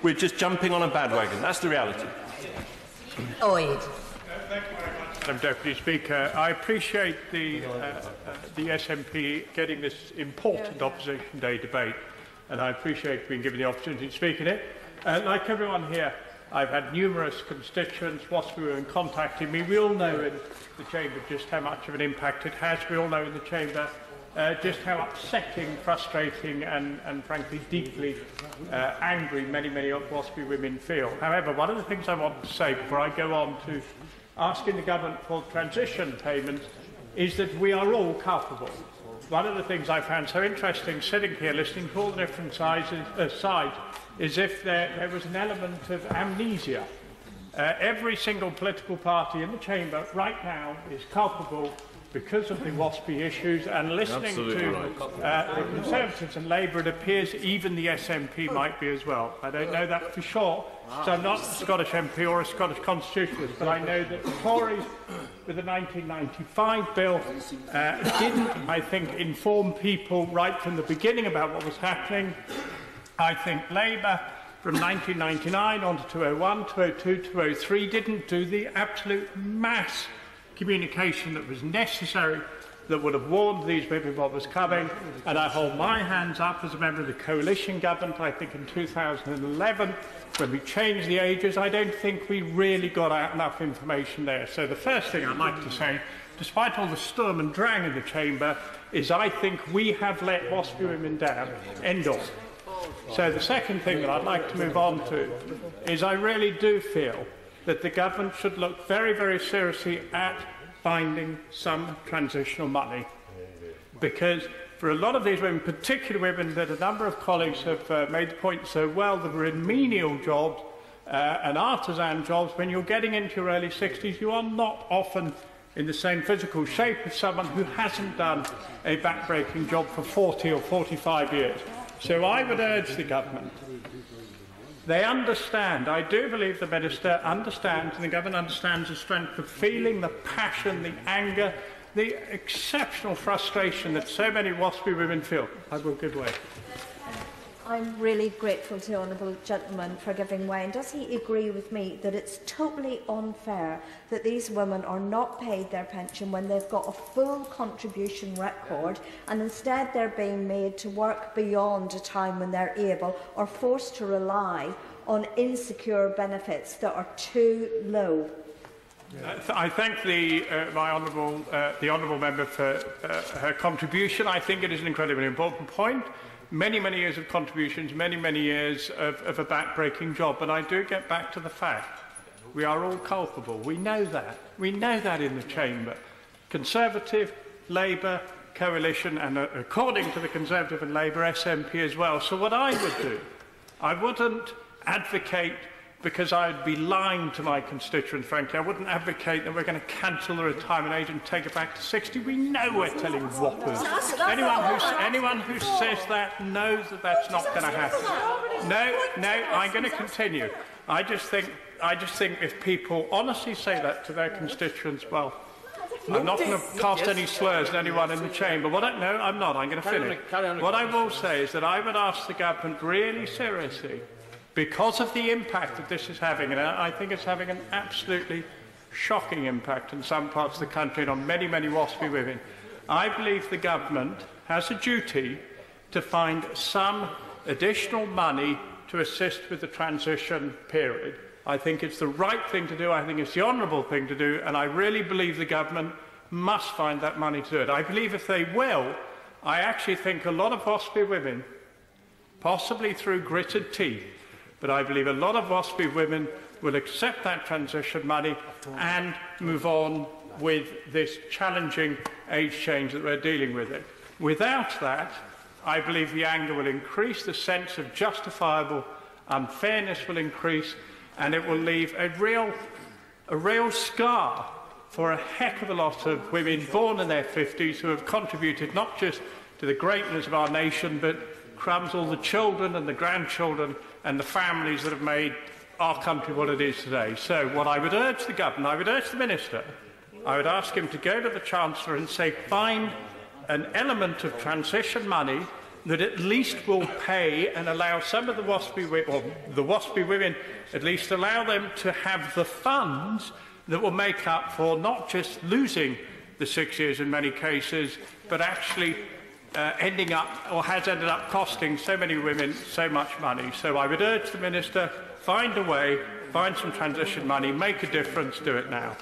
We're just jumping on a bandwagon. That's the reality. Oid. Thank you very much, Madam Deputy Speaker. I appreciate the SNP getting this important Opposition Day debate, and I appreciate being given the opportunity to speak in it. Like everyone here, I've had numerous constituents, WASPI women contacting me. We all know in the Chamber just how much of an impact it has. We all know in the Chamber just how upsetting, frustrating and frankly deeply angry many WASPI women feel. However, one of the things I want to say before I go on to asking the government for transition payments is that we are all culpable. One of the things I found so interesting sitting here listening to all the different sides is if there was an element of amnesia. Every single political party in the Chamber right now is culpable because of the WASPI issues, and listening to the Conservatives and Labour, it appears even the SNP might be as well. I don't know that for sure, so I'm not a Scottish MP or a Scottish constitutionalist, but I know that the Tories, with the 1995 bill, didn't, I think, inform people right from the beginning about what was happening. I think Labour, from 1999 on to 2001, 2002, 2003, didn't do the absolute mass communication that was necessary, that would have warned these women what was coming. And I hold my hands up as a member of the coalition government. I think in 2011, when we changed the ages, I don't think we really got out enough information there. So the first thing I'd like to say, despite all the Sturm and Drang in the Chamber, is I think we have let WASPI women down. End of. So the second thing that I'd like to move on to is I really do feel that the government should look very seriously at finding some transitional money. Because for a lot of these women, particularly women that a number of colleagues have made the point so well, that were in menial jobs and artisan jobs, when you're getting into your early 60s, you are not often in the same physical shape as someone who hasn't done a back-breaking job for 40 or 45 years. So I would urge the government. They understand, I do believe the Minister understands and the Government understands the strength of feeling, the passion, the anger, the exceptional frustration that so many WASPI women feel. I will give way. I'm really grateful to the Honourable Gentleman for giving way. And does he agree with me that it's totally unfair that these women are not paid their pension when they've got a full contribution record, and instead they're being made to work beyond a time when they're able, or forced to rely on insecure benefits that are too low? I thank the honourable member for her contribution. I think it is an incredibly important point. Many years of contributions, many years of a back-breaking job. But I do get back to the fact we are all culpable. We know that. We know that in the Chamber. Conservative, Labour, Coalition, and according to the Conservative and Labour, SNP as well. So what I would do, I wouldn't advocate, because I would be lying to my constituents, frankly. I wouldn't advocate that we're going to cancel the retirement age and take it back to 60. We know we're telling whoppers. Anyone who says that knows that that's not going to happen. No, I'm going to continue. I just think if people honestly say that to their constituents, well, I'm not going to cast any slurs at anyone in the Chamber. No, I'm not. I'm going to finish. What I will say is that I would ask the government really seriously, because of the impact that this is having, and I think it's having an absolutely shocking impact in some parts of the country and on many WASPI women, I believe the government has a duty to find some additional money to assist with the transition period. I think it's the right thing to do, I think it's the honourable thing to do, and I really believe the government must find that money to do it. I believe if they will, I actually think a lot of WASPI women, possibly through gritted teeth, but I believe a lot of WASPI women will accept that transition money and move on with this challenging age change that we're dealing with. Without that, I believe the anger will increase, the sense of justifiable unfairness will increase, and it will leave a real scar for a heck of a lot of women born in their 50s who have contributed not just to the greatness of our nation, but crumbs all the children and the grandchildren and the families that have made our country what it is today. So what I would urge the government, I would urge the Minister, I would ask him to go to the Chancellor and say, find an element of transition money that at least will pay and allow some of the WASPI women, or the WASPI women, at least allow them to have the funds that will make up for not just losing the 6 years in many cases, but actually ending up, or has ended up costing so many women so much money. So I would urge the Minister, find a way, find some transition money, make a difference, do it now.